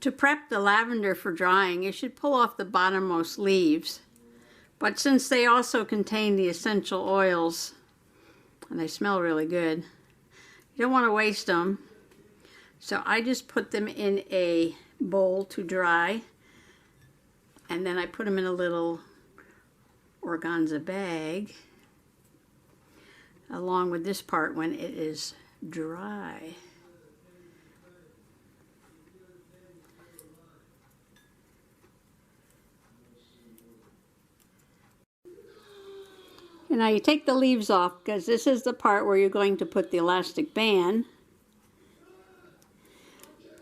To prep the lavender for drying, you should pull off the bottommost leaves. But since they also contain the essential oils, and they smell really good, you don't want to waste them. So I just put them in a bowl to dry, and then I put them in a little organza bag along with this part when it is dry. And now you take the leaves off, because this is the part where you're going to put the elastic band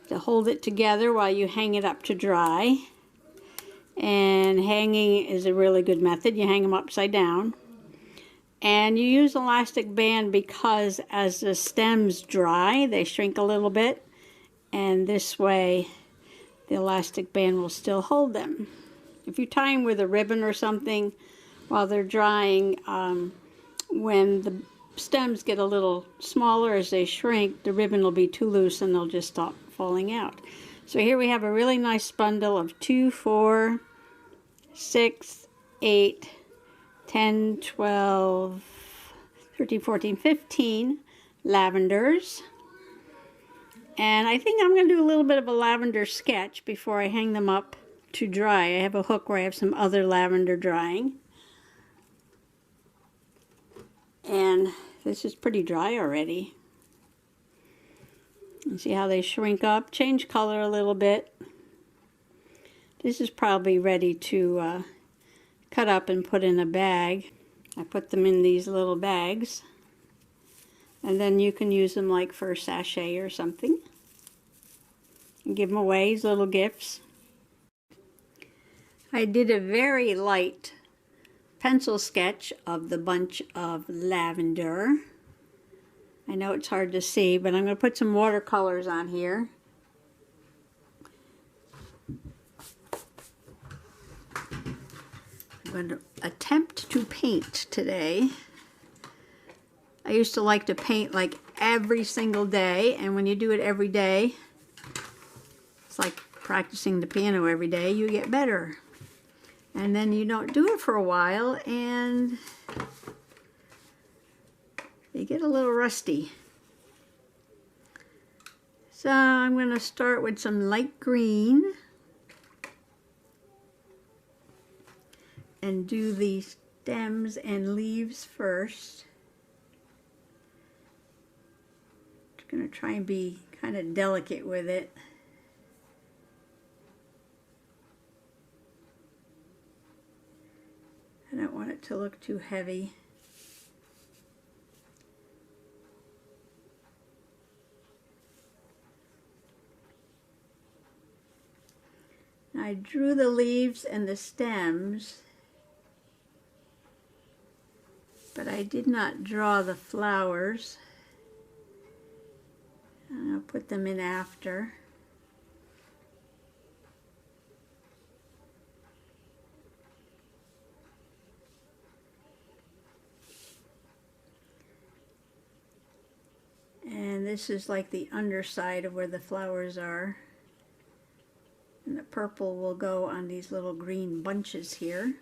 to hold it together while you hang it up to dry. And hanging is a really good method. You hang them upside down. And you use elastic band because as the stems dry, they shrink a little bit. And this way, the elastic band will still hold them. If you tie them with a ribbon or something while they're drying, when the stems get a little smaller as they shrink, the ribbon will be too loose and they'll just stop falling out. So here we have a really nice bundle of 2, 4, 6, 8, 10, 12, 13, 14, 15 lavenders. And I think I'm going to do a little bit of a lavender sketch before I hang them up to dry. I have a hook where I have some other lavender drying. And this is pretty dry already. You see how they shrink up, change color a little bit. This is probably ready to cut up and put in a bag. I put them in these little bags. And then you can use them like for a sachet or something. And give them away as little gifts. I did a very light pencil sketch of the bunch of lavender. I know it's hard to see, but I'm going to put some watercolors on here. I'm going to attempt to paint today. I used to like to paint like every single day, and when you do it every day, it's like practicing the piano every day, you get better. And then you don't do it for a while and you get a little rusty. So I'm going to start with some light green and do the stems and leaves first. Just going to try and be kind of delicate with it. I don't want it to look too heavy. I drew the leaves and the stems, but I did not draw the flowers. I'll put them in after. And this is like the underside of where the flowers are. And the purple will go on these little green bunches here.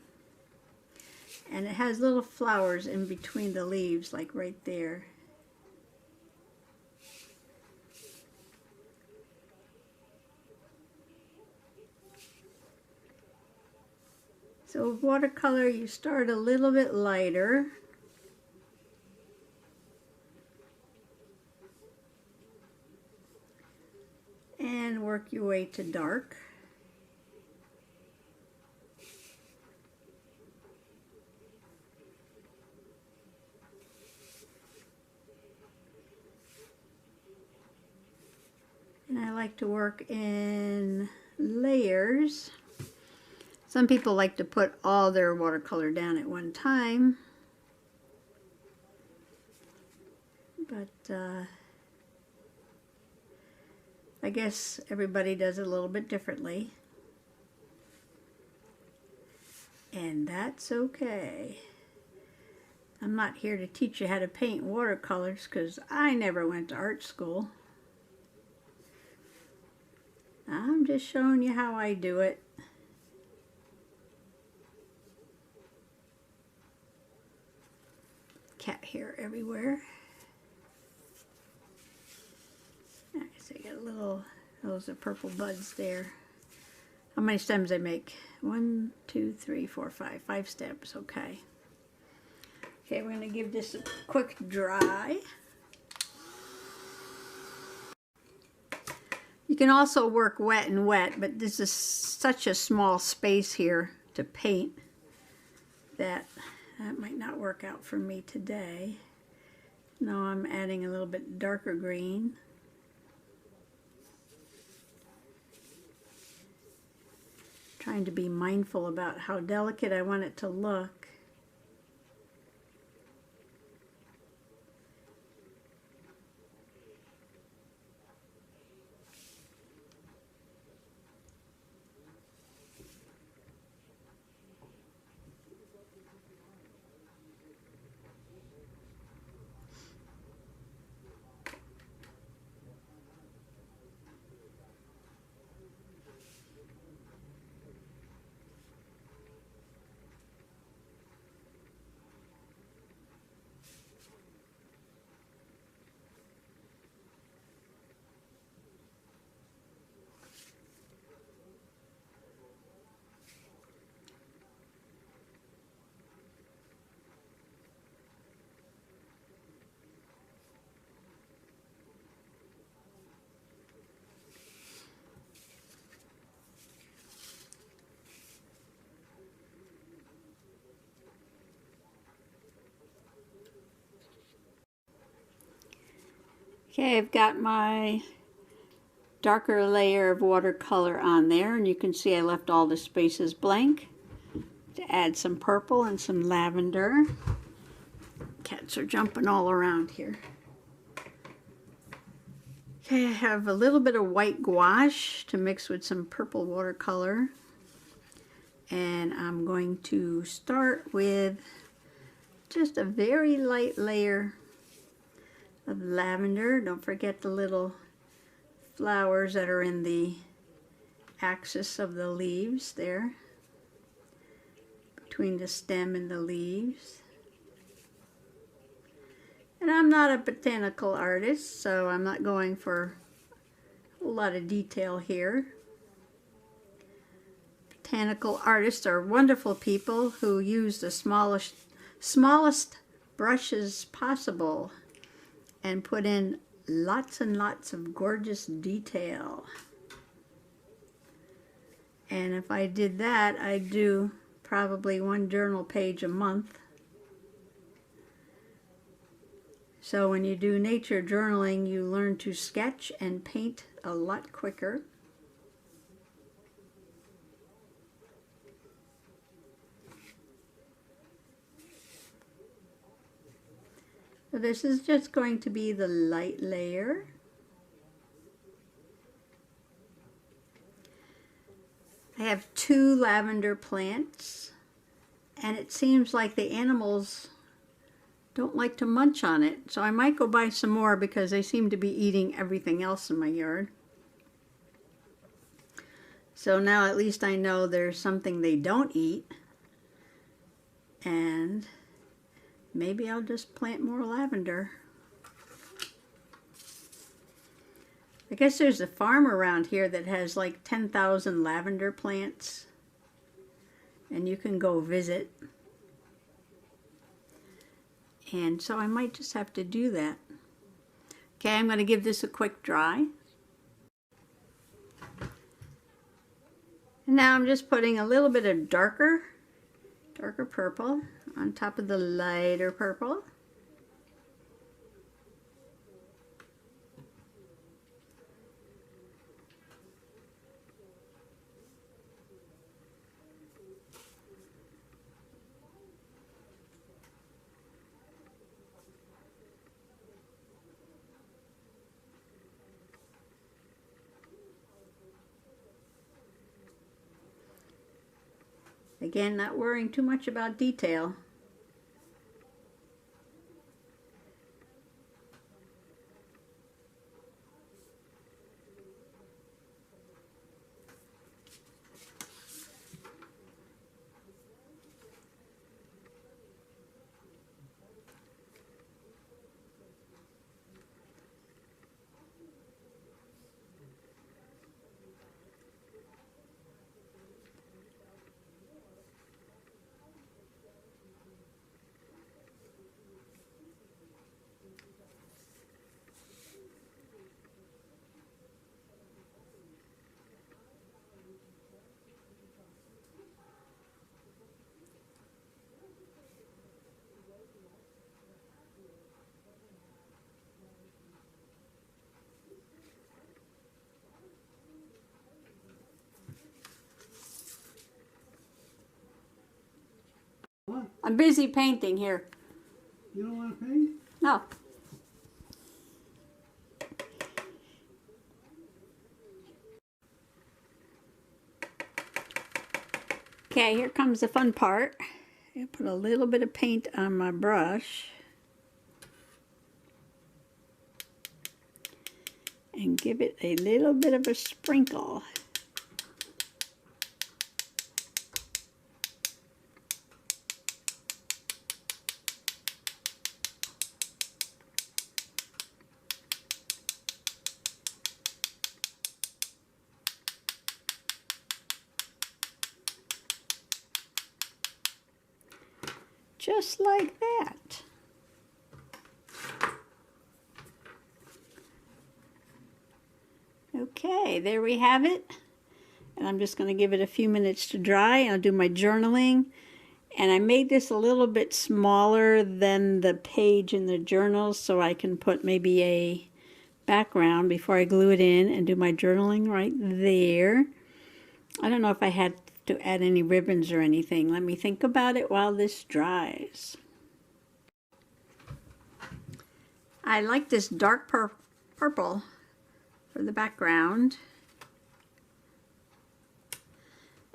And it has little flowers in between the leaves, like right there. So with watercolor, you start a little bit lighter. And work your way to dark. And I like to work in layers. Some people like to put all their watercolor down at one time. But I guess everybody does it a little bit differently. And that's okay. I'm not here to teach you how to paint watercolors because I never went to art school. I'm just showing you how I do it. Cat hair everywhere. I guess I got a little, those are purple buds there. How many stems I make? 1, 2, 3, 4, 5. 5 stems, okay. Okay, we're gonna give this a quick dry. You can also work wet and wet, but this is such a small space here to paint that might not work out for me today. Now I'm adding a little bit darker green. Trying to be mindful about how delicate I want it to look. Okay, I've got my darker layer of watercolor on there, and you can see I left all the spaces blank to add some purple and some lavender. Cats are jumping all around here. Okay, I have a little bit of white gouache to mix with some purple watercolor, and I'm going to start with just a very light layer of lavender. Don't forget the little flowers that are in the axis of the leaves there, between the stem and the leaves. And I'm not a botanical artist, so I'm not going for a whole lot of detail here. Botanical artists are wonderful people who use the smallest brushes possible and put in lots and lots of gorgeous detail. And if I did that, I'd do probably 1 journal page a month. So when you do nature journaling, you learn to sketch and paint a lot quicker. So this is just going to be the light layer. I have 2 lavender plants, and it seems like the animals don't like to munch on it. So I might go buy some more because they seem to be eating everything else in my yard. So now at least I know there's something they don't eat, and maybe I'll just plant more lavender. I guess there's a farm around here that has like 10,000 lavender plants, and you can go visit. And so I might just have to do that. Okay, I'm going to give this a quick dry. And now I'm just putting a little bit of darker purple on top of the lighter purple. Again, not worrying too much about detail. I'm busy painting here. You don't want to paint? No. Okay, here comes the fun part. I put a little bit of paint on my brush and give it a little bit of a sprinkle. Just like that. Okay, there we have it. And I'm just going to give it a few minutes to dry. I'll do my journaling. And I made this a little bit smaller than the page in the journal so I can put maybe a background before I glue it in and do my journaling right there. I don't know if I had to add any ribbons or anything. Let me think about it while this dries. I like this dark purple for the background.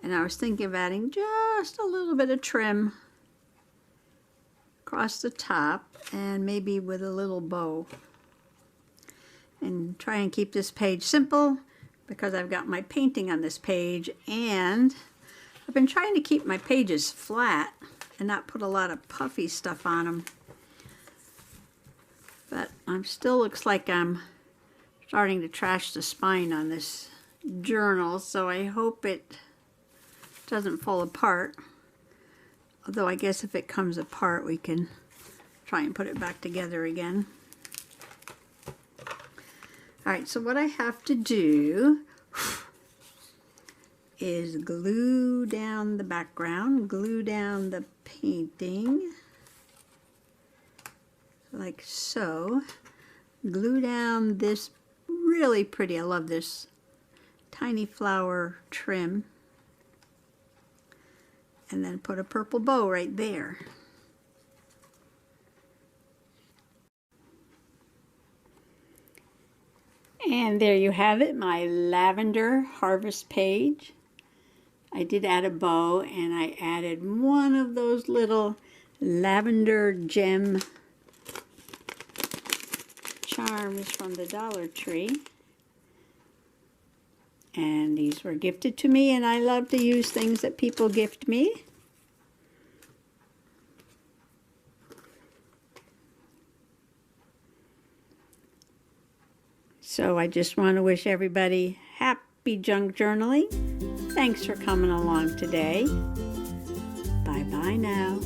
And I was thinking of adding just a little bit of trim across the top and maybe with a little bow. And try and keep this page simple because I've got my painting on this page, and I've been trying to keep my pages flat and not put a lot of puffy stuff on them. But I'm still looks like I'm starting to trash the spine on this journal, so I hope it doesn't fall apart. Although I guess if it comes apart we can try and put it back together again. Alright, so what I have to do is glue down the background, glue down the painting, like so. Glue down this really pretty, I love this tiny flower trim. And then put a purple bow right there. And there you have it, my lavender harvest page. I did add a bow, and I added one of those little lavender gem charms from the Dollar Tree. And these were gifted to me, and I love to use things that people gift me. So I just want to wish everybody happy junk journaling. Thanks for coming along today. Bye-bye now.